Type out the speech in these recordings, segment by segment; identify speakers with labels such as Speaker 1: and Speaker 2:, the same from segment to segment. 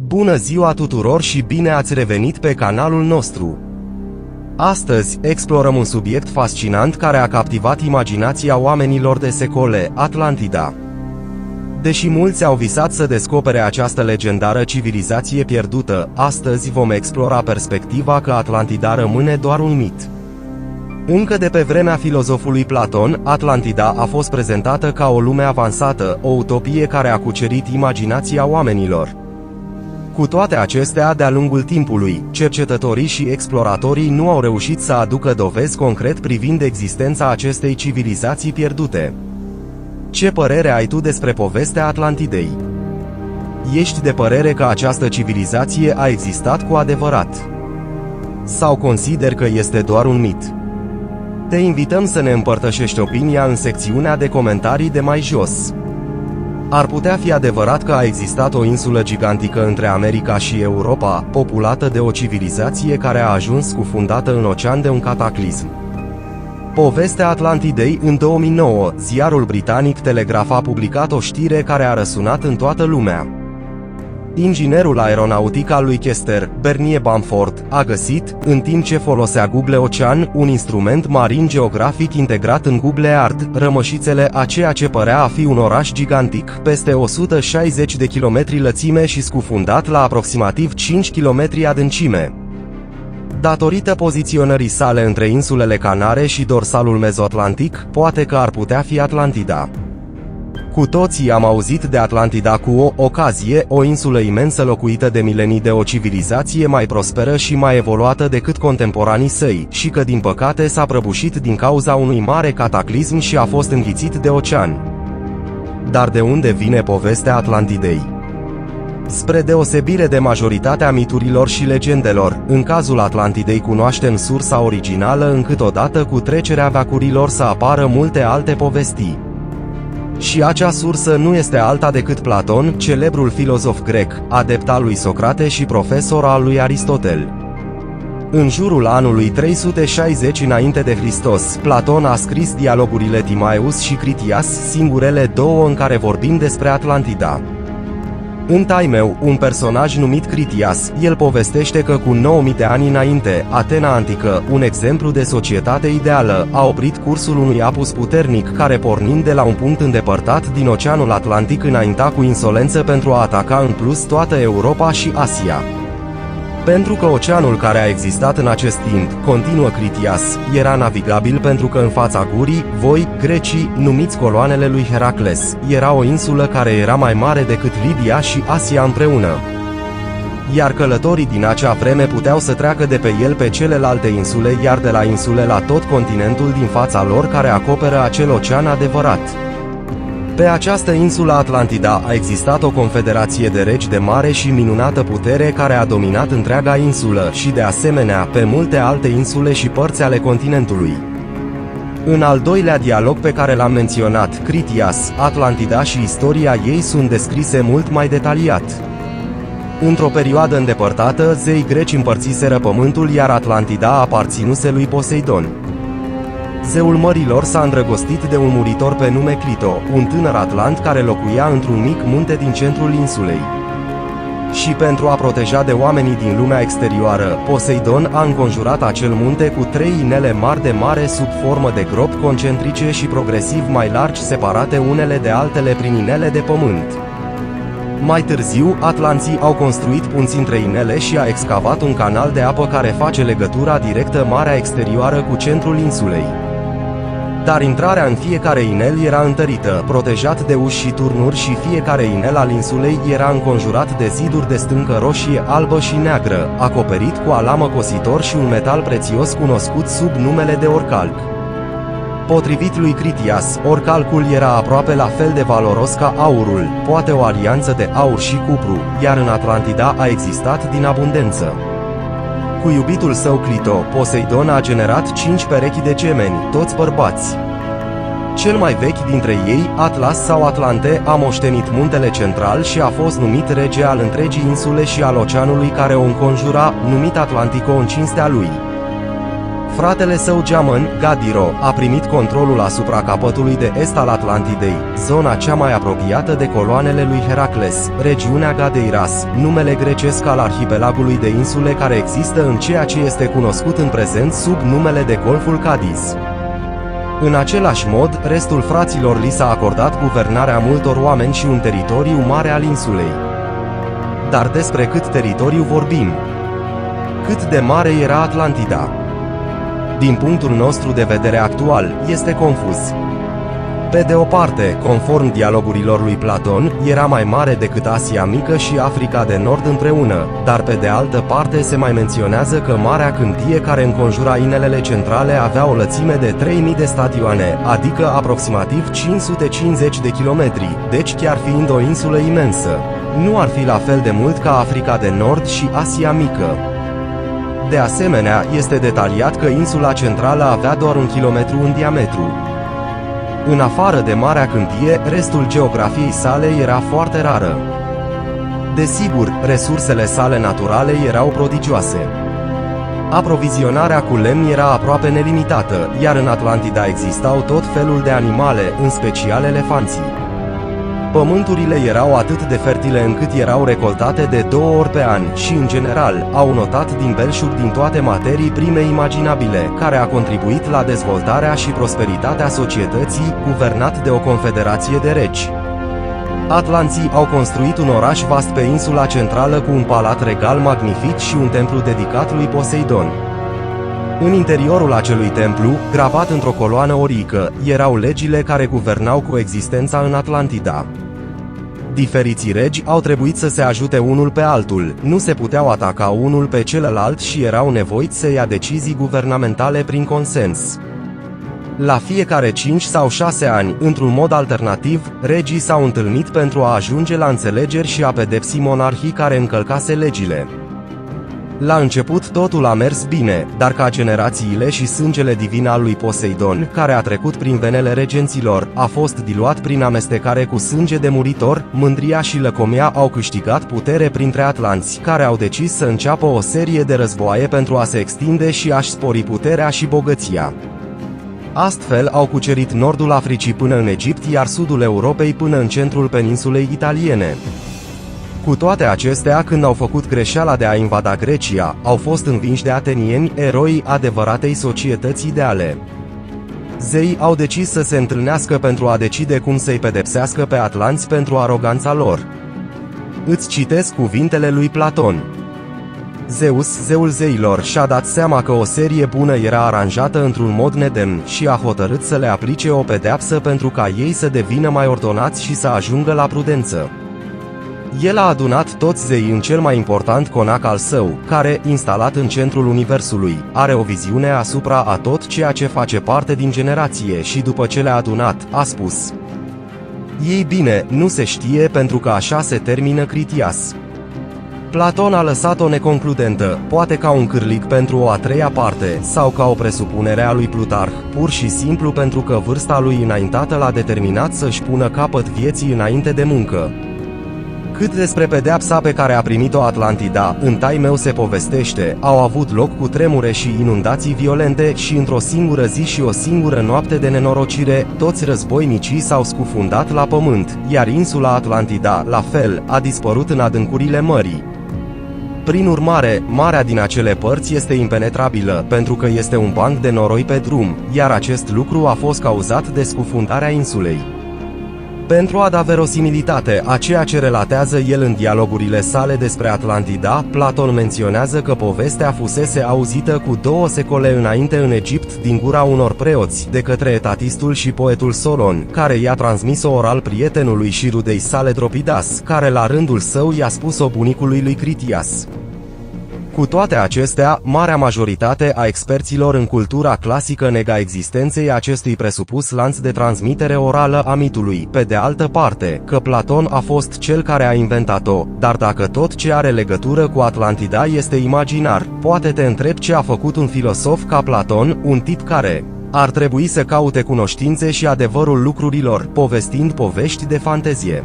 Speaker 1: Bună ziua tuturor și bine ați revenit pe canalul nostru! Astăzi, explorăm un subiect fascinant care a captivat imaginația oamenilor de secole, Atlantida. Deși mulți au visat să descopere această legendară civilizație pierdută, astăzi vom explora perspectiva că Atlantida rămâne doar un mit. Încă de pe vremea filozofului Platon, Atlantida a fost prezentată ca o lume avansată, o utopie care a cucerit imaginația oamenilor. Cu toate acestea, de-a lungul timpului, cercetătorii și exploratorii nu au reușit să aducă dovezi concret privind existența acestei civilizații pierdute. Ce părere ai tu despre povestea Atlantidei? Ești de părere că această civilizație a existat cu adevărat? Sau consideri că este doar un mit? Te invităm să ne împărtășești opinia în secțiunea de comentarii de mai jos. Ar putea fi adevărat că a existat o insulă gigantică între America și Europa, populată de o civilizație care a ajuns scufundată în ocean de un cataclism. Povestea Atlantidei. În 2009, ziarul britanic Telegraph a publicat o știre care a răsunat în toată lumea. Inginerul aeronautic al lui Chester, Bernie Bamford, a găsit, în timp ce folosea Google Ocean, un instrument marin geografic integrat în Google Earth, rămășițele a ceea ce părea a fi un oraș gigantic, peste 160 de kilometri lățime și scufundat la aproximativ 5 km adâncime. Datorită poziționării sale între insulele Canare și dorsalul mezoatlantic, poate că ar putea fi Atlantida. Cu toții am auzit de Atlantida cu o ocazie, o insulă imensă locuită de milenii de o civilizație mai prosperă și mai evoluată decât contemporanii săi, și că din păcate s-a prăbușit din cauza unui mare cataclism și a fost înghițit de ocean. Dar de unde vine povestea Atlantidei? Spre deosebire de majoritatea miturilor și legendelor, în cazul Atlantidei cunoaștem sursa originală încât odată cu trecerea veacurilor să apară multe alte povestiri. Și acea sursă nu este alta decât Platon, celebrul filozof grec, adept al lui Socrate și profesor al lui Aristotel. În jurul anului 360 înainte de Hristos, Platon a scris dialogurile Timaeus și Critias, singurele două în care vorbim despre Atlantida. În Taimeu, un personaj numit Critias, el povestește că cu 9000 de ani înainte, Atena antică, un exemplu de societate ideală, a oprit cursul unui apus puternic care, pornind de la un punct îndepărtat din Oceanul Atlantic, înainta cu insolență pentru a ataca în plus toată Europa și Asia. Pentru că oceanul care a existat în acest timp, continuă Critias, era navigabil pentru că în fața gurii, voi, grecii, numiți coloanele lui Heracles, era o insulă care era mai mare decât Libia și Asia împreună. Iar călătorii din acea vreme puteau să treacă de pe el pe celelalte insule, iar de la insule la tot continentul din fața lor care acoperă acel ocean adevărat. Pe această insulă Atlantida a existat o confederație de regi de mare și minunată putere care a dominat întreaga insulă și de asemenea pe multe alte insule și părți ale continentului. În al doilea dialog pe care l-am menționat, Critias, Atlantida și istoria ei sunt descrise mult mai detaliat. Într-o perioadă îndepărtată, zeii greci împărțiseră pământul, iar Atlantida aparținuse lui Poseidon. Zeul mărilor s-a îndrăgostit de un muritor pe nume Clito, un tânăr atlant care locuia într-un mic munte din centrul insulei. Și pentru a proteja de oamenii din lumea exterioară, Poseidon a înconjurat acel munte cu 3 inele mari de mare sub formă de gropi concentrice și progresiv mai largi, separate unele de altele prin inele de pământ. Mai târziu, atlanții au construit punți între inele și a excavat un canal de apă care face legătura directă marea exterioară cu centrul insulei. Dar intrarea în fiecare inel era întărită, protejat de uși și turnuri, și fiecare inel al insulei era înconjurat de ziduri de stâncă roșie, albă și neagră, acoperit cu alamă cositor și un metal prețios cunoscut sub numele de orcalc. Potrivit lui Critias, orcalcul era aproape la fel de valoros ca aurul, poate o alianță de aur și cupru, iar în Atlantida a existat din abundență. Cu iubitul său Clito, Poseidon a generat 5 perechi de gemeni, toți bărbați. Cel mai vechi dintre ei, Atlas sau Atlante, a moștenit muntele central și a fost numit rege al întregii insule și al oceanului care o înconjura, numit Atlantico în cinstea lui. Fratele său Geamăn, Gadiro, a primit controlul asupra capătului de est al Atlantidei, zona cea mai apropiată de coloanele lui Heracles, regiunea Gadeiras, numele grecesc al arhipelagului de insule care există în ceea ce este cunoscut în prezent sub numele de Golful Cadiz. În același mod, restul fraților li s-a acordat guvernarea multor oameni și un teritoriu mare al insulei. Dar despre cât teritoriu vorbim? Cât de mare era Atlantida? Din punctul nostru de vedere actual, este confuz. Pe de o parte, conform dialogurilor lui Platon, era mai mare decât Asia Mică și Africa de Nord împreună, dar pe de altă parte se mai menționează că Marea Câmpie care înconjura inelele centrale avea o lățime de 3000 de stadioane, adică aproximativ 550 de kilometri, deci chiar fiind o insulă imensă, nu ar fi la fel de mult ca Africa de Nord și Asia Mică. De asemenea, este detaliat că insula centrală avea doar 1 kilometru în diametru. În afară de Marea Câmpie, restul geografiei sale era foarte rară. Desigur, resursele sale naturale erau prodigioase. Aprovizionarea cu lemn era aproape nelimitată, iar în Atlantida existau tot felul de animale, în special elefanții. Pământurile erau atât de fertile încât erau recoltate de 2 ori pe an și, în general, au notat din belșug din toate materii prime imaginabile, care a contribuit la dezvoltarea și prosperitatea societății, guvernat de o confederație de regi. Atlanții au construit un oraș vast pe insula centrală cu un palat regal magnific și un templu dedicat lui Poseidon. În interiorul acelui templu, gravat într-o coloană orică, erau legile care guvernau coexistența în Atlantida. Diferiții regi au trebuit să se ajute unul pe altul, nu se puteau ataca unul pe celălalt și erau nevoiți să ia decizii guvernamentale prin consens. La fiecare 5 sau 6 ani, într-un mod alternativ, regii s-au întâlnit pentru a ajunge la înțelegeri și a pedepsi monarhii care încălcase legile. La început totul a mers bine, dar ca generațiile și sângele divin al lui Poseidon, care a trecut prin venele regenților, a fost diluat prin amestecare cu sânge de muritor, mândria și lăcomia au câștigat putere printre atlanți, care au decis să înceapă o serie de războaie pentru a se extinde și a-și spori puterea și bogăția. Astfel au cucerit nordul Africii până în Egipt, iar sudul Europei până în centrul peninsulei italiene. Cu toate acestea, când au făcut greșeala de a invada Grecia, au fost învinși de atenieni, eroii adevăratei societăți ideale. Zeii au decis să se întâlnească pentru a decide cum să-i pedepsească pe atlanți pentru aroganța lor. Îți citesc cuvintele lui Platon. Zeus, zeul zeilor, și-a dat seama că o serie bună era aranjată într-un mod nedemn și a hotărât să le aplice o pedeapsă pentru ca ei să devină mai ordonați și să ajungă la prudență. El a adunat toți zeii în cel mai important conac al său, care, instalat în centrul universului, are o viziune asupra a tot ceea ce face parte din generație și după ce le-a adunat, a spus: ei bine, nu se știe pentru că așa se termină Critias. Platon a lăsat-o neconcludentă, poate ca un cârlig pentru o a treia parte, sau ca o presupunere a lui Plutarh, pur și simplu pentru că vârsta lui înaintată l-a determinat să-și pună capăt vieții înainte de muncă. Cât despre pedeapsa pe care a primit-o Atlantida, în tai meu se povestește, au avut loc cutremure și inundații violente și într-o singură zi și o singură noapte de nenorocire, toți războinicii s-au scufundat la pământ, iar insula Atlantida, la fel, a dispărut în adâncurile mării. Prin urmare, marea din acele părți este impenetrabilă, pentru că este un banc de noroi pe drum, iar acest lucru a fost cauzat de scufundarea insulei. Pentru a da verosimilitate a ceea ce relatează el în dialogurile sale despre Atlantida, Platon menționează că povestea fusese auzită cu 2 secole înainte în Egipt din gura unor preoți, de către etatistul și poetul Solon, care i-a transmis-o oral prietenului și rudei sale Dropidas, care la rândul său i-a spus-o bunicului lui Critias. Cu toate acestea, marea majoritate a experților în cultura clasică nega existenței acestui presupus lanț de transmitere orală a mitului, pe de altă parte, că Platon a fost cel care a inventat-o, dar dacă tot ce are legătură cu Atlantida este imaginar, poate te întrebi ce a făcut un filosof ca Platon, un tip care ar trebui să caute cunoștințe și adevărul lucrurilor, povestind povești de fantezie.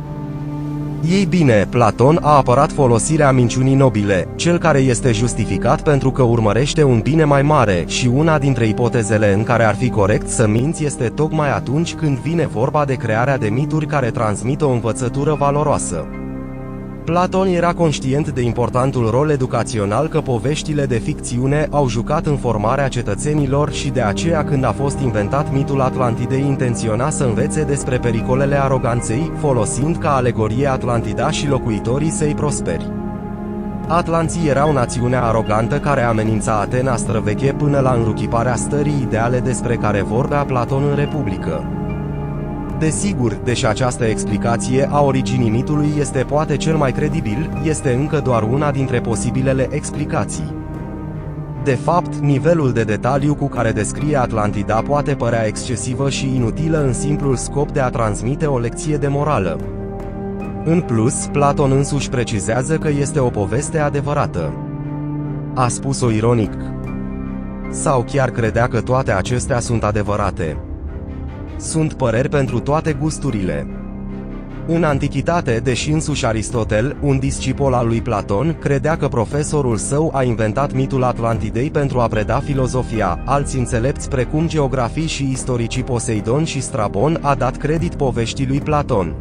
Speaker 1: Ei bine, Platon a apărat folosirea minciunii nobile, cel care este justificat pentru că urmărește un bine mai mare, și una dintre ipotezele în care ar fi corect să minți este tocmai atunci când vine vorba de crearea de mituri care transmit o învățătură valoroasă. Platon era conștient de importantul rol educațional că poveștile de ficțiune au jucat în formarea cetățenilor și de aceea când a fost inventat mitul Atlantidei intenționa să învețe despre pericolele aroganței, folosind ca alegorie Atlantida și locuitorii săi prosperi. Atlanții erau națiunea arogantă care amenința Atena străveche până la înruchiparea stării ideale despre care vorbea Platon în Republică. Desigur, deși această explicație a originii mitului este poate cel mai credibil, este încă doar una dintre posibilele explicații. De fapt, nivelul de detaliu cu care descrie Atlantida poate părea excesivă și inutilă în simplul scop de a transmite o lecție de morală. În plus, Platon însuși precizează că este o poveste adevărată. A spus-o ironic. Sau chiar credea că toate acestea sunt adevărate. Sunt păreri pentru toate gusturile. În antichitate, deși însuși Aristotel, un discipol al lui Platon, credea că profesorul său a inventat mitul Atlantidei pentru a preda filozofia, alți înțelepți precum geografii și istoricii Poseidon și Strabon a dat credit poveștii lui Platon.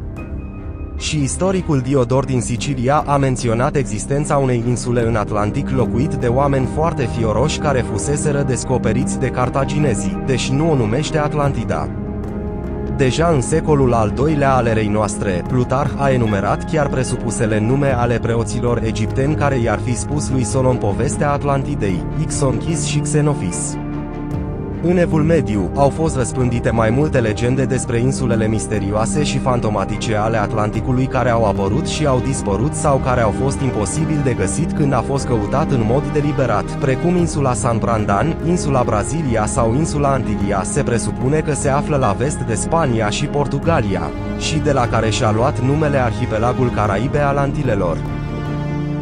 Speaker 1: Și istoricul Diodor din Sicilia a menționat existența unei insule în Atlantic locuit de oameni foarte fioroși care fuseseră descoperiți de cartaginezii, deși nu o numește Atlantida. Deja în secolul al II-lea al erei noastre, Plutarh a enumerat chiar presupusele nume ale preoților egipteni care i-ar fi spus lui Solon povestea Atlantidei, Ixonchis și Xenophis. În Evul Mediu, au fost răspândite mai multe legende despre insulele misterioase și fantomatice ale Atlanticului care au apărut și au dispărut sau care au fost imposibil de găsit când a fost căutat în mod deliberat, precum insula San Brandan, insula Brazilia sau insula Antilia. Se presupune că se află la vest de Spania și Portugalia, și de la care și-a luat numele arhipelagul Caraibe al Antilelor.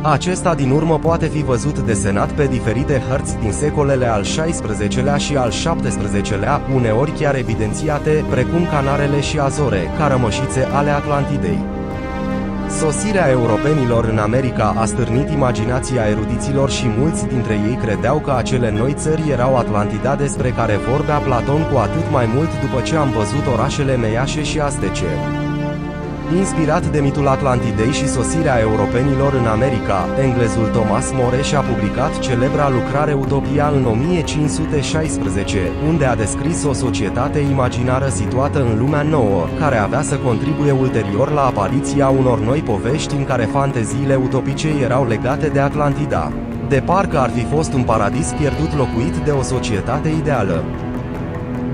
Speaker 1: Acesta din urmă poate fi văzut desenat pe diferite hărți din secolele al XVI-lea și al XVII-lea, uneori chiar evidențiate, precum Canarele și Azore, ca rămășițe ale Atlantidei. Sosirea europenilor în America a stârnit imaginația erudiților și mulți dintre ei credeau că acele noi țări erau Atlantida despre care vorbea Platon, cu atât mai mult după ce am văzut orașele meiașe și astece. Inspirat de mitul Atlantidei și sosirea europenilor în America, englezul Thomas More și-a publicat celebra lucrare Utopia în 1516, unde a descris o societate imaginară situată în lumea nouă, care avea să contribuie ulterior la apariția unor noi povești în care fanteziile utopice erau legate de Atlantida. De parcă ar fi fost un paradis pierdut locuit de o societate ideală.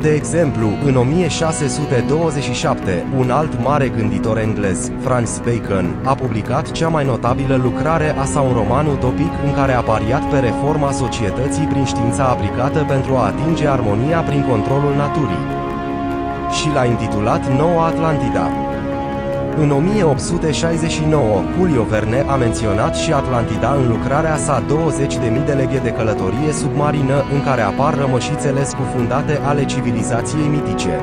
Speaker 1: De exemplu, în 1627, un alt mare gânditor englez, Francis Bacon, a publicat cea mai notabilă lucrare a sa, un roman utopic în care a pariat pe reforma societății prin știința aplicată pentru a atinge armonia prin controlul naturii. Și l-a intitulat Noua Atlantida. În 1869, Julio Verne a menționat și Atlantida în lucrarea sa 20.000 de leghe de călătorie submarină, în care apar rămășițele scufundate ale civilizației mitice.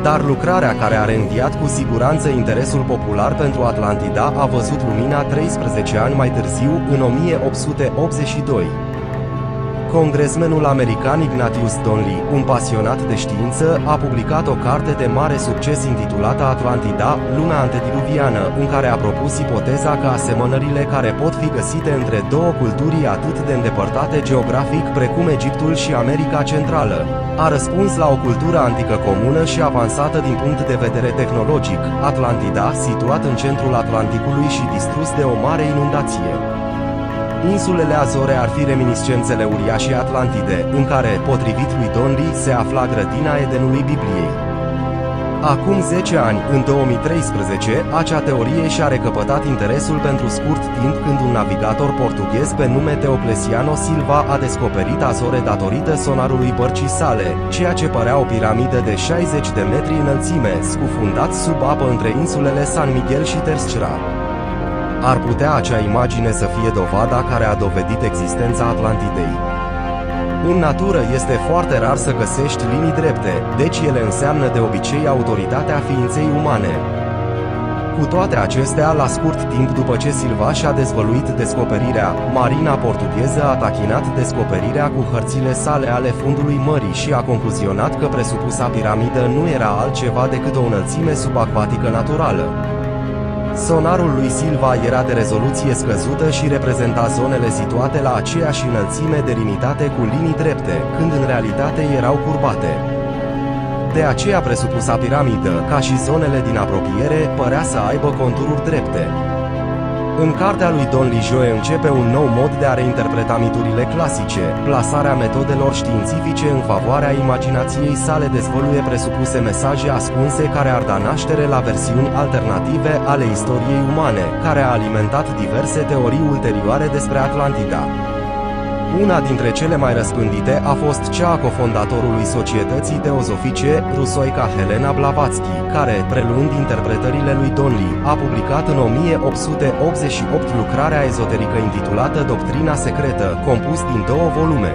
Speaker 1: Dar lucrarea care a reînviat cu siguranță interesul popular pentru Atlantida a văzut lumina 13 ani mai târziu, în 1882. Congresmenul american Ignatius Donnelly, un pasionat de știință, a publicat o carte de mare succes intitulată Atlantida, lumea antediluviană, în care a propus ipoteza că asemănările care pot fi găsite între două culturi atât de îndepărtate geografic precum Egiptul și America Centrală, a răspuns la o cultură antică comună și avansată din punct de vedere tehnologic. Atlantida, situat în centrul Atlanticului și distrus de o mare inundație. Insulele Azore ar fi reminiscențele uriașe Atlantide, în care, potrivit lui Donnelly, se afla grădina Edenului Bibliei. Acum 10 ani, în 2013, acea teorie și-a recăpătat interesul pentru scurt timp când un navigator portughez pe nume Teoclesiano Silva a descoperit Azore datorită sonarului bărcii sale, ceea ce părea o piramidă de 60 de metri înălțime, scufundat sub apă între insulele San Miguel și Terceira. Ar putea acea imagine să fie dovada care a dovedit existența Atlantidei. În natură este foarte rar să găsești linii drepte, deci ele înseamnă de obicei autoritatea ființei umane. Cu toate acestea, la scurt timp după ce Silva și-a dezvăluit descoperirea, marina portugheză a tachinat descoperirea cu hărțile sale ale fundului mării și a concluzionat că presupusa piramidă nu era altceva decât o înălțime subacvatică naturală. Sonarul lui Silva era de rezoluție scăzută și reprezenta zonele situate la aceeași înălțime delimitate cu linii drepte, când în realitate erau curbate. De aceea presupusa piramidă, ca și zonele din apropiere, părea să aibă contururi drepte. În cartea lui Don Lijoe începe un nou mod de a reinterpreta miturile clasice. Plasarea metodelor științifice în favoarea imaginației sale dezvăluie presupuse mesaje ascunse care ar da naștere la versiuni alternative ale istoriei umane, care a alimentat diverse teorii ulterioare despre Atlantida. Una dintre cele mai răspândite a fost cea a cofondatorului Societății Teozofice, rusoica Helena Blavatsky, care, preluând interpretările lui Donley, a publicat în 1888 lucrarea ezoterică intitulată Doctrina Secretă, compus din 2 volume.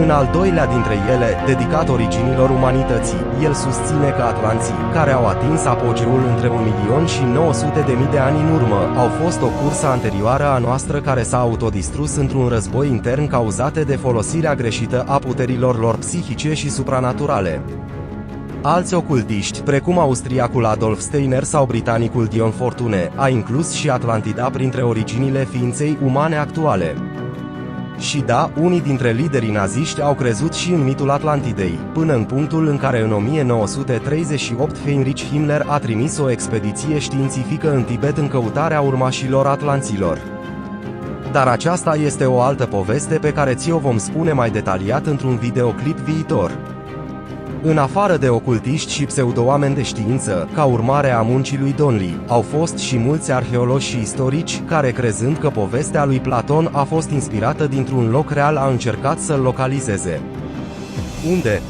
Speaker 1: În al doilea dintre ele, dedicat originilor umanității, el susține că atlanții, care au atins apogeul între 1.900.000 de ani în urmă, au fost o cursă anterioară a noastră care s-a autodistrus într-un război intern cauzate de folosirea greșită a puterilor lor psihice și supranaturale. Alți ocultiști, precum austriacul Adolf Steiner sau britanicul Dion Fortune, a inclus și Atlantida printre originile ființei umane actuale. Și da, unii dintre liderii naziști au crezut și în mitul Atlantidei, până în punctul în care în 1938 Heinrich Himmler a trimis o expediție științifică în Tibet în căutarea urmașilor atlanților. Dar aceasta este o altă poveste pe care ți-o vom spune mai detaliat într-un videoclip viitor. În afară de ocultiști și pseudo-oameni de știință, ca urmare a muncii lui Donley, au fost și mulți arheologi și istorici care, crezând că povestea lui Platon a fost inspirată dintr-un loc real, a încercat să-l localizeze. Unde?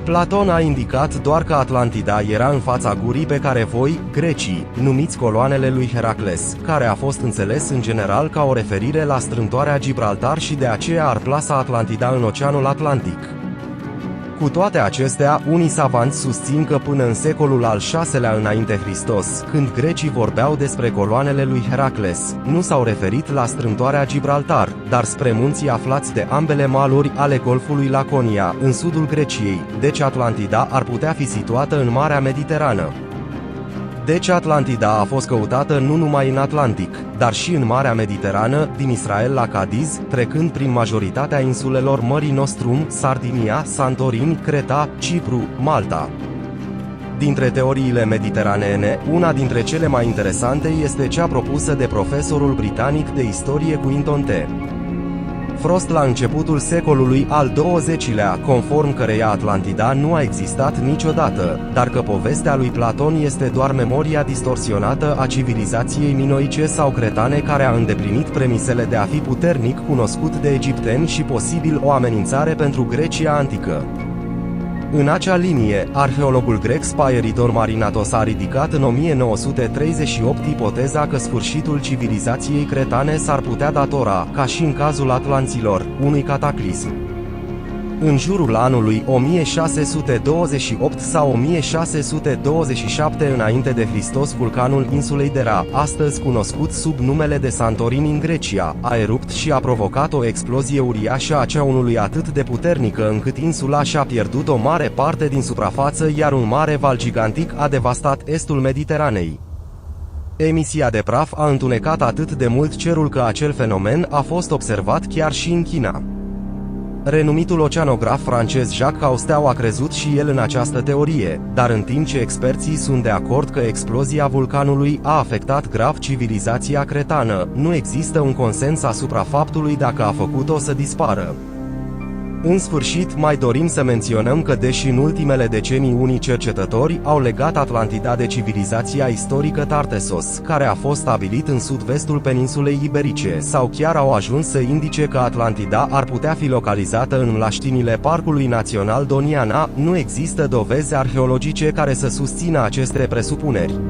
Speaker 1: Platon a indicat doar că Atlantida era în fața gurii pe care voi, grecii, numiți coloanele lui Heracles, care a fost înțeles în general ca o referire la strâmtoarea Gibraltar și de aceea ar plasa Atlantida în Oceanul Atlantic. Cu toate acestea, unii savanți susțin că până în secolul al VI-lea înainte Hristos, când grecii vorbeau despre coloanele lui Heracles, nu s-au referit la strâmtoarea Gibraltar, dar spre munții aflați de ambele maluri ale golfului Laconia, în sudul Greciei, deci Atlantida ar putea fi situată în Marea Mediterană. Deci Atlantida a fost căutată nu numai în Atlantic, dar și în Marea Mediterană, din Israel la Cadiz, trecând prin majoritatea insulelor Mării Nostrum, Sardinia, Santorini, Creta, Cipru, Malta. Dintre teoriile mediteraneene, una dintre cele mai interesante este cea propusă de profesorul britanic de istorie Quinton T. Frost la începutul secolului al XX-lea, conform căreia Atlantida nu a existat niciodată, dar că povestea lui Platon este doar memoria distorsionată a civilizației minoice sau cretane care a îndeplinit premisele de a fi puternic cunoscut de egipteni și posibil o amenințare pentru Grecia antică. În acea linie, arheologul grec Spairidon Marinatos a ridicat în 1938 ipoteza că sfârșitul civilizației cretane s-ar putea datora, ca și în cazul atlanților, unui cataclism. În jurul anului 1628 sau 1627 înainte de Hristos, vulcanul insulei Dera, astăzi cunoscut sub numele de Santorini în Grecia, a erupt și a provocat o explozie uriașă a ceaunului atât de puternică încât insula și-a pierdut o mare parte din suprafață, iar un mare val gigantic a devastat estul Mediteranei. Emisia de praf a întunecat atât de mult cerul că acel fenomen a fost observat chiar și în China. Renumitul oceanograf francez Jacques Cousteau a crezut și el în această teorie, dar în timp ce experții sunt de acord că explozia vulcanului a afectat grav civilizația cretană, nu există un consens asupra faptului dacă a făcut-o să dispară. În sfârșit, mai dorim să menționăm că deși în ultimele decenii unii cercetători au legat Atlantida de civilizația istorică Tartessos, care a fost stabilit în sud-vestul peninsulei iberice, sau chiar au ajuns să indice că Atlantida ar putea fi localizată în mlaștinile Parcului Național Doniana, nu există dovezi arheologice care să susțină aceste presupuneri.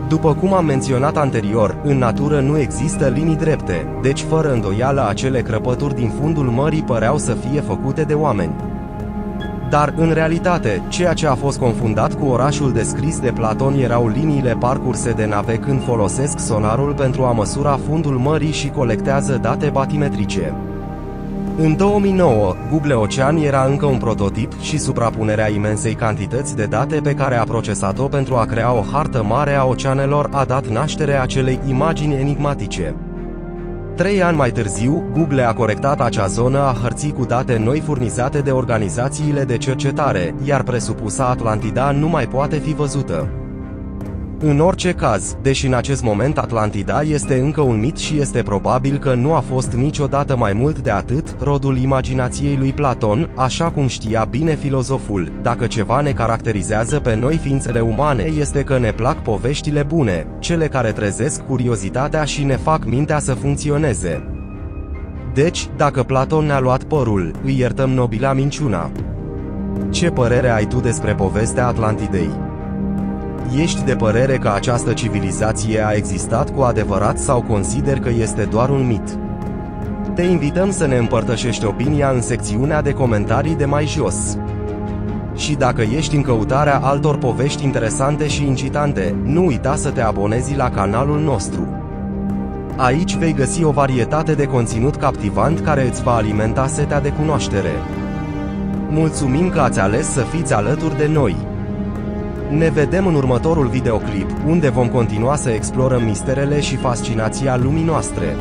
Speaker 1: După cum am menționat anterior, în natură nu există linii drepte, deci fără îndoială acele crăpături din fundul mării păreau să fie făcute de oameni. Dar, în realitate, ceea ce a fost confundat cu orașul descris de Platon erau liniile parcurse de nave când folosesc sonarul pentru a măsura fundul mării și colectează date batimetrice. În 2009, Google Ocean era încă un prototip și suprapunerea imensei cantități de date pe care a procesat-o pentru a crea o hartă mare a oceanelor a dat naștere acelei imagini enigmatice. 3 ani mai târziu, Google a corectat acea zonă a hărții cu date noi furnizate de organizațiile de cercetare, iar presupusa Atlantida nu mai poate fi văzută. În orice caz, deși în acest moment Atlantida este încă un mit și este probabil că nu a fost niciodată mai mult de atât, rodul imaginației lui Platon, așa cum știa bine filozoful, dacă ceva ne caracterizează pe noi ființele umane este că ne plac poveștile bune, cele care trezesc curiozitatea și ne fac mintea să funcționeze. Deci, dacă Platon ne-a luat părul, îi iertăm nobila minciuna. Ce părere ai tu despre povestea Atlantidei? Ești de părere că această civilizație a existat cu adevărat sau consideri că este doar un mit? Te invităm să ne împărtășești opinia în secțiunea de comentarii de mai jos. Și dacă ești în căutarea altor povești interesante și incitante, nu uita să te abonezi la canalul nostru. Aici vei găsi o varietate de conținut captivant care îți va alimenta setea de cunoaștere. Mulțumim că ați ales să fiți alături de noi! Ne vedem în următorul videoclip, unde vom continua să explorăm misterele și fascinația lumii noastre.